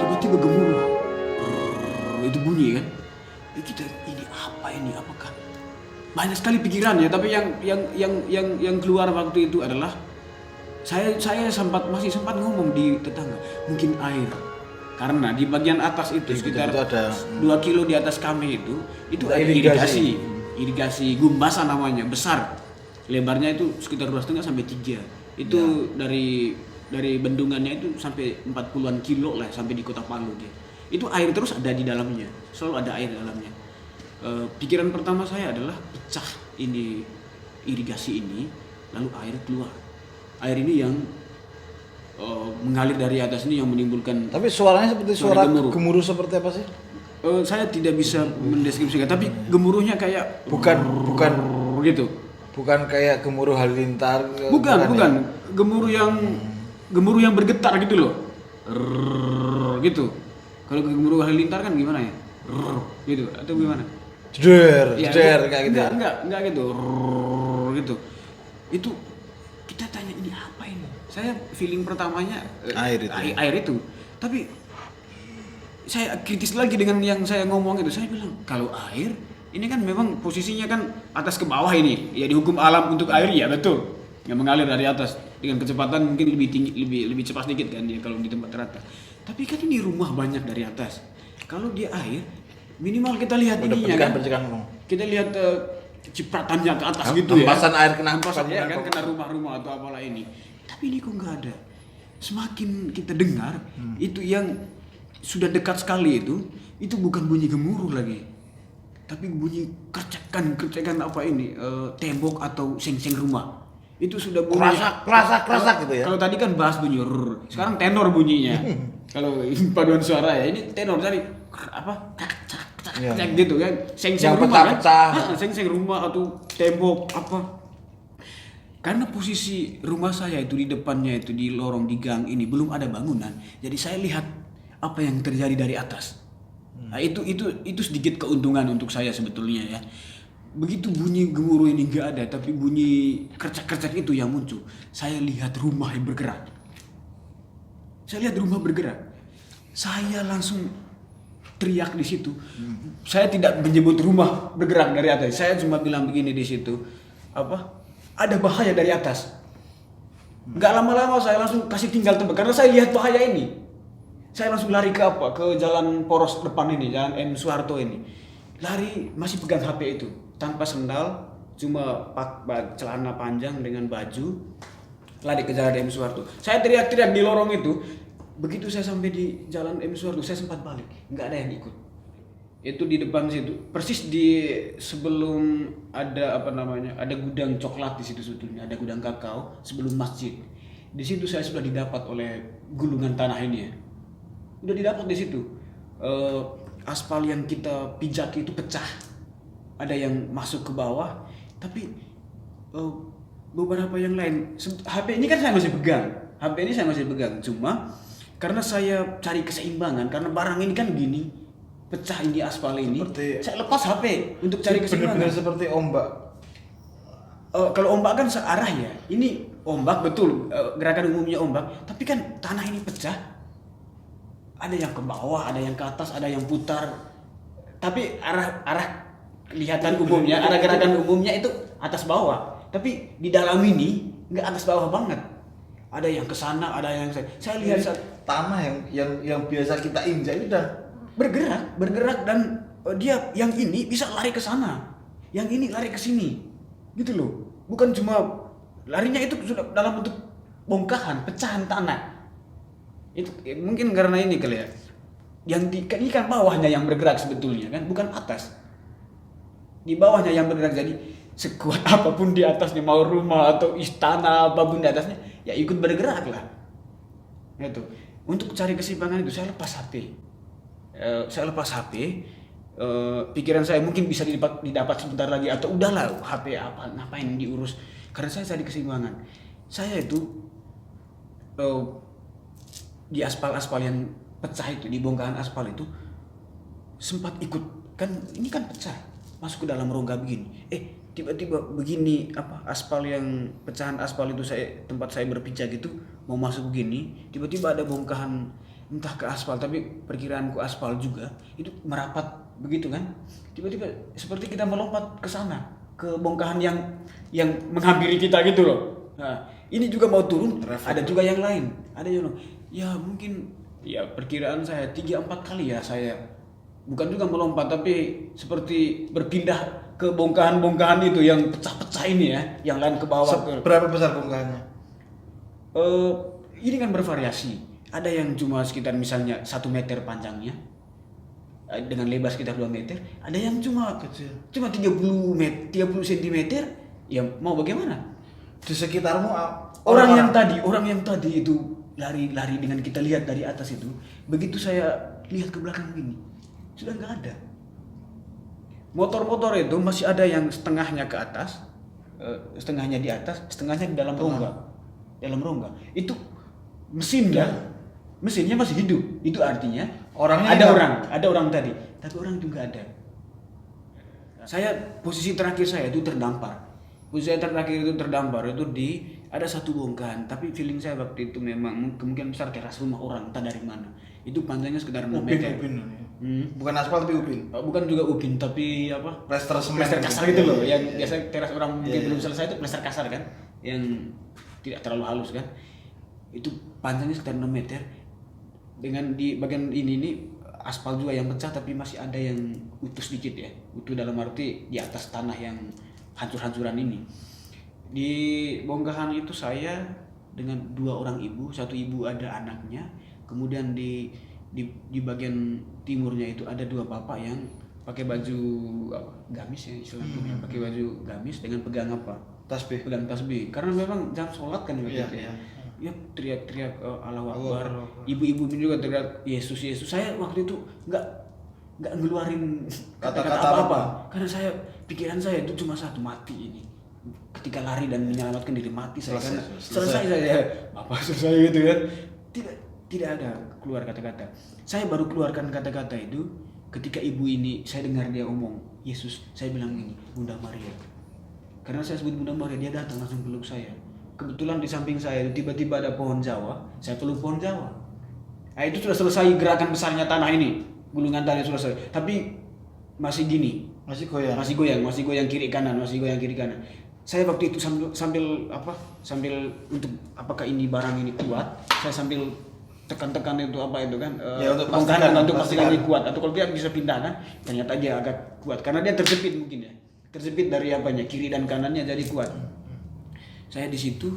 tiba-tiba gemuruh. Itu bunyi kan. Kita ini apa ini? Apakah? Banyak sekali pikirannya, tapi yang keluar waktu itu adalah saya masih sempat ngomong di tetangga, mungkin air. Karena di bagian atas itu sekitar ada 2 kilo di atas kami itu ada irigasi Gumbasan namanya, besar. Lebarnya itu sekitar 2,5 sampai 3. Itu dari bendungannya itu sampai 40-an kilo lah sampai di Kota Palu dia. Itu air terus ada di dalamnya, selalu ada air di dalamnya. Pikiran pertama saya adalah pecah ini irigasi ini, lalu air keluar. Air ini yang mengalir dari atas ini yang menimbulkan. Tapi suaranya seperti suara gemuruh seperti apa sih? Saya tidak bisa mendeskripsikan, tapi gemuruhnya kayak bukan gitu. Bukan kayak gemuruh halilintar. Bukan. Ya? Gemuruh yang bergetar gitu loh. Gitu. Kalau gemuruh halilintar kan gimana ya? Gitu atau gimana? Jeder kayak gitu. Enggak gitu. Gitu. Itu kita tanya ini apa ini? Saya feeling pertamanya air itu. Tapi saya kritis lagi dengan yang saya ngomong itu. Saya bilang kalau air ini kan memang posisinya kan atas ke bawah ini. Ya dihukum alam untuk air ya betul. Yang mengalir dari atas dengan kecepatan mungkin lebih tinggi, lebih cepat sedikit kan dia kalau di tempat teratas. Tapi kan ini rumah banyak dari atas. Kalau dia air minimal kita lihat ininya kan. Kita lihat cipratannya ke atas gitu ya. Hempasan air kena ya kan kena rumah-rumah atau apalah ini. Tapi ini kok nggak ada. Semakin kita dengar itu yang sudah dekat sekali itu bukan bunyi gemuruh lagi. Tapi bunyi kercekan apa ini tembok atau seng-seng rumah. Itu sudah bunyi kerasak gitu ya. Kalau tadi kan bass bunyi sekarang tenor bunyinya. Kalau paduan suara ya ini tenor tadi apa? Gitu kan. Seng-seng rumah kan. Seng-seng rumah atau tembok apa. Karena posisi rumah saya itu di depannya itu di lorong di gang ini belum ada bangunan. Jadi saya lihat apa yang terjadi dari atas. Nah, itu sedikit keuntungan untuk saya sebetulnya ya. Begitu bunyi gemuruh ini enggak ada, tapi bunyi kercak-kercak itu yang muncul. Saya lihat rumah yang bergerak. Saya langsung teriak di situ. Saya tidak menyebut rumah bergerak dari atas. Saya cuma bilang begini di situ. Ada bahaya dari atas. Enggak lama-lama saya langsung kasih tinggal tempat karena saya lihat bahaya ini. Saya langsung lari ke jalan poros depan ini, jalan M Soeharto ini. Lari masih pegang HP itu, tanpa sendal, cuma celana panjang dengan baju. Lari ke jalan M Soeharto. Saya teriak-teriak di lorong itu. Begitu saya sampai di jalan M Soeharto, saya sempat balik, nggak ada yang ikut. Itu di depan situ, persis di sebelum ada ada gudang coklat di situ sebetulnya, ada gudang kakao sebelum masjid. Di situ saya sudah didapat oleh gulungan tanah ini ya. Udah didapat di situ. Aspal yang kita pijak itu pecah. Ada yang masuk ke bawah, tapi beberapa yang lain. HP ini kan saya masih pegang. Cuma karena saya cari keseimbangan, karena barang ini kan gini, pecah ini aspal ini. Saya lepas HP untuk cari keseimbangan. Benar-benar seperti ombak. Kalau ombak kan searah ya. Ini ombak betul, gerakan umumnya ombak. Tapi kan tanah ini pecah. Ada yang ke bawah, ada yang ke atas, ada yang putar. Tapi arah kelihatan umumnya, arah gerakan umumnya itu atas bawah. Tapi di dalam ini nggak atas bawah banget. Ada yang ke sana, ada yang saya lihat tanah yang biasa kita injak itu udah bergerak dan dia yang ini bisa lari ke sana, yang ini lari ke sini, gitu loh. Bukan cuma larinya itu sudah dalam bentuk bongkahan, pecahan tanah. Itu mungkin karena ini kali ya. Yang ini kan bawahnya yang bergerak sebetulnya kan, bukan atas. Di bawahnya yang bergerak, jadi sekuat apapun di atasnya, mau rumah atau istana apapun di atasnya, ya ikut bergerak lah. Gitu. Untuk cari keseimbangan itu saya lepas HP. Pikiran saya mungkin bisa didapat sebentar lagi atau udahlah HP apa ngapain diurus. Karena saya cari keseimbangan. Saya itu di aspal-aspal yang pecah itu, di bongkahan aspal itu sempat ikut kan, ini kan pecah masuk ke dalam rongga begini. Tiba-tiba begini aspal yang pecahan aspal itu tempat saya berpijak itu mau masuk begini, tiba-tiba ada bongkahan entah ke aspal, tapi perkiraanku aspal juga itu merapat begitu kan, tiba-tiba seperti kita melompat ke sana, ke bongkahan yang menghampiri kita gitu loh. Nah, ini juga mau turun, ada juga yang lain, ada yang ya mungkin ya perkiraan saya 3-4 kali ya saya bukan juga melompat tapi seperti berpindah ke bongkahan-bongkahan itu yang pecah-pecah ini ya, yang lain ke bawah. Berapa besar bongkahannya? Ini kan bervariasi. Ada yang cuma sekitar misalnya 1 meter panjangnya dengan lebar sekitar 2 meter. Ada yang cuma Kecil. cuma 30 cm. Ya mau bagaimana? Di sekitarmu Orang yang tadi itu lari dengan kita lihat dari atas itu. Begitu saya lihat ke belakang begini, sudah nggak ada. Motor-motor itu masih ada yang setengahnya ke atas, setengahnya di atas, setengahnya di dalam rongga. Dalam rongga. Itu mesinnya masih hidup. Itu artinya Orangnya ada orang tadi, tapi orang itu nggak ada. Posisi terakhir saya itu terdampar. Posisi saya terakhir itu terdampar itu di ada satu bongkahan, tapi feeling saya waktu itu memang kemungkinan besar teras rumah orang, entah dari mana. Itu panjangnya sekitar 6 meter. Ubin. Bukan aspal tapi ubin. Bukan juga ubin tapi apa? Plester semen. Plester kasar gitu loh, yang biasa teras orang mungkin Iya. belum selesai itu plester kasar kan, yang tidak terlalu halus kan. Itu panjangnya sekitar 6 meter. Dengan di bagian ini nih aspal juga yang pecah tapi masih ada yang utuh sedikit ya. Utuh dalam arti di atas tanah yang hancur-hancuran ini. Di bongkahan itu saya dengan 2 orang ibu, satu ibu ada anaknya, kemudian di bagian timurnya itu ada 2 bapak yang pakai baju apa, gamis ya istilahnya, pakai baju gamis dengan pegang apa? Tasbih. Pegang tasbih. Karena memang jam sholat kan begitu Iya. Ya teriak-teriak Allahu Akbar. Allahu Akbar. Ibu-ibu ini juga teriak Yesus. Saya waktu itu nggak ngeluarin kata-kata Kata-kata apa-apa karena pikiran saya itu cuma satu, mati ini. Ketika lari dan menyelamatkan diri mati saya karena selesai saya. Bapak selesai gitu kan. Tidak ada keluar kata-kata. Saya baru keluarkan kata-kata itu ketika ibu ini saya dengar dia ngomong Yesus. Saya bilang gini, Bunda Maria. Karena saya sebut Bunda Maria, dia datang langsung peluk saya. Kebetulan di samping saya itu tiba-tiba ada pohon Jawa, saya peluk pohon Jawa. Nah, itu sudah selesai gerakan besarnya tanah ini, gulungan tanah sudah selesai. Tapi masih gini, Masih goyang. masih goyang kiri kanan. Saya waktu itu sambil untuk apakah ini barang ini kuat, saya sambil tekan-tekan itu apa itu kan, Ya, untuk bongkahan untuk pastikan. pastikan ini kuat atau kalau dia bisa pindah kan, ternyata dia agak kuat karena dia terjepit mungkin ya, terjepit dari apanya kiri dan kanannya jadi kuat. Saya di situ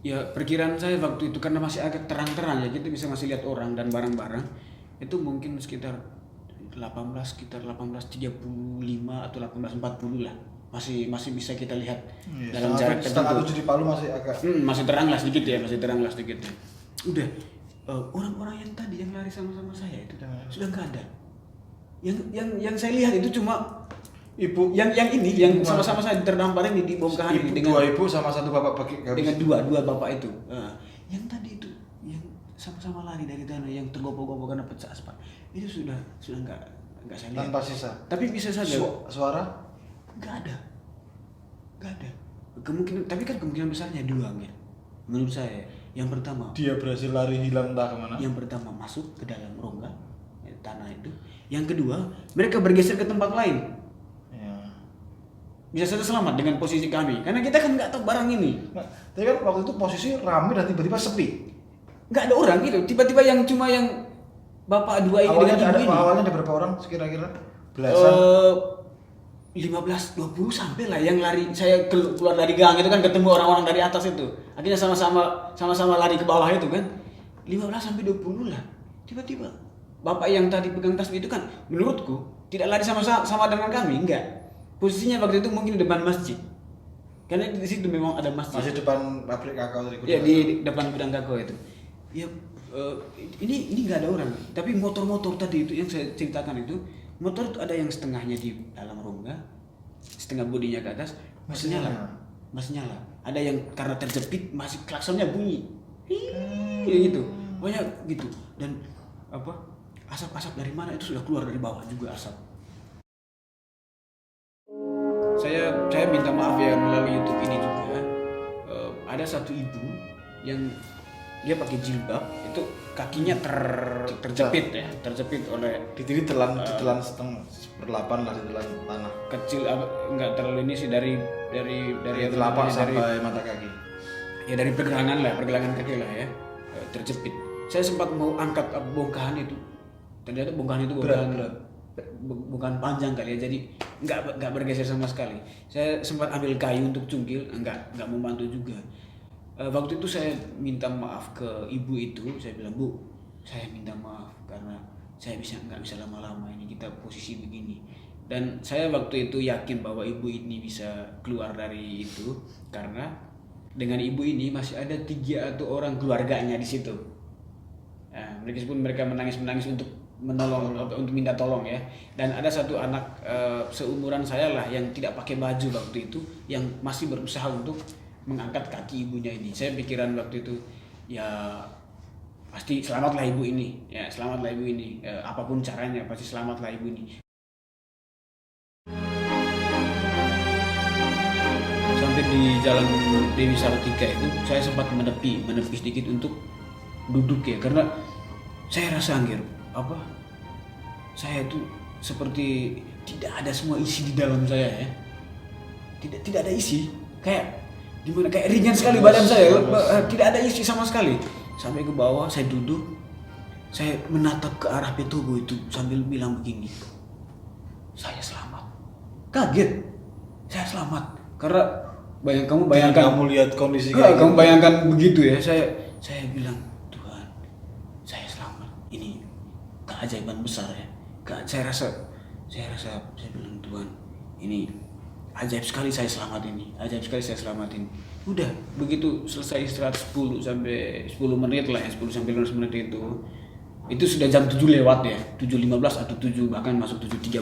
ya perkiraan saya waktu itu karena masih agak terang-terang ya kita bisa masih lihat orang dan barang-barang itu mungkin sekitar 1835 atau 1840 lah masih bisa kita lihat dalam jarak setengah tertentu. 7 di Palu masih agak Masih terang lah sedikit ya. Udah orang-orang yang tadi yang lari sama-sama saya itu sudah nggak ada. Yang saya lihat itu cuma ibu yang sama-sama saya terdampar ini di bongkahan ini dengan 2 ibu sama 1 bapak pakai gamis. dengan dua bapak itu. Yang tadi itu yang sama-sama lari dari tanah yang tergopoh-gopoh karena pecah aspal itu sudah nggak saya lihat Tanpa sisa. tapi bisa saja Suara nggak ada kemungkinan besarnya 2 ya menurut saya. Yang pertama dia berhasil lari hilang entah kemana. yang pertama masuk ke dalam rongga tanah itu. Yang kedua mereka bergeser ke tempat lain. Ya. Bisa saja selamat dengan posisi kami karena kita kan nggak tahu barang ini. Nah, tapi kan waktu itu posisi ramai dan tiba-tiba sepi. Nggak ada orang gitu, tiba-tiba yang cuma yang bapak 2 ini dengan ibu ini. Awalnya ada berapa orang kira-kira? Belasan. 15-20 sampai lah yang lari. Saya keluar dari gang itu kan ketemu orang-orang dari atas itu. Akhirnya sama-sama lari ke bawah itu kan. 15-20 lah. Tiba-tiba bapak yang tadi pegang tasbih itu kan menurutku tidak lari sama dengan kami, enggak. Posisinya waktu itu mungkin di depan masjid. Karena di situ memang ada masjid. Masih depan pabrik kakao tadi. Ya di depan gudang kakao itu. Ya ini nggak ada orang. Tapi motor-motor tadi itu yang saya ceritakan itu, motor itu ada yang setengahnya di dalam rongga, setengah bodinya ke atas, masih nyala. Ada yang karena terjepit masih klaksonnya bunyi. Gitu. Pokoknya gitu. Dan asap-asap dari mana itu sudah keluar dari bawah juga asap. Saya minta maaf ya melalui YouTube ini juga. Ada satu ibu yang dia pakai jilbab, itu kakinya terjepit ya, terjepit oleh Jadi ditelan setengah seperlapan lah, ditelan tanah. kecil, enggak terlalu ini sih, dari Dari apa telapak namanya, dari sampai mata kaki. ya dari pergelangan kaki lah ya, terjepit. Saya sempat mau angkat bongkahan itu, ternyata bongkahan itu bukan panjang kali ya, jadi nggak bergeser sama sekali. Saya sempat ambil kayu untuk cungkil, nggak membantu juga. Waktu itu saya minta maaf ke ibu itu, saya bilang, Bu, saya minta maaf karena saya nggak bisa lama-lama ini, kita posisi begini. Dan saya waktu itu yakin bahwa ibu ini bisa keluar dari itu karena dengan ibu ini masih ada 3 atau orang keluarganya di situ. Nah, mereka menangis untuk menolong, untuk minta tolong ya. Dan ada satu anak seumuran saya lah yang tidak pakai baju waktu itu, yang masih berusaha untuk mengangkat kaki ibunya ini. Saya pikiran waktu itu, ya pasti selamatlah ibu ini, ya selamatlah ibu ini, apapun caranya pasti selamatlah ibu ini. Sampai di jalan Dewi Sartika itu saya sempat menepi sedikit untuk duduk ya, karena saya rasa anggir saya itu seperti tidak ada semua isi di dalam saya ya, tidak ada isi, kayak gimana, kayak ringan sekali badan saya, tidak ada isi sama sekali. Sampai ke bawah saya duduk, saya menatap ke arah Petobo itu sambil bilang begini, saya selamat. Kaget, saya selamat karena kamu bayangkan, kamu lihat kondisi kamu bayangkan begitu ya, saya bilang, Tuhan, saya selamat, ini keajaiban besar ya. Saya rasa saya bilang, Tuhan, ini ajaib sekali saya selamat ini, ajaib sekali saya selamat ini. Udah begitu selesai istirahat 10 sampai 10 menit lah ya, 10 sampai 15 menit itu sudah jam 7 lewat ya, 7.15 atau 7 bahkan masuk 7.30.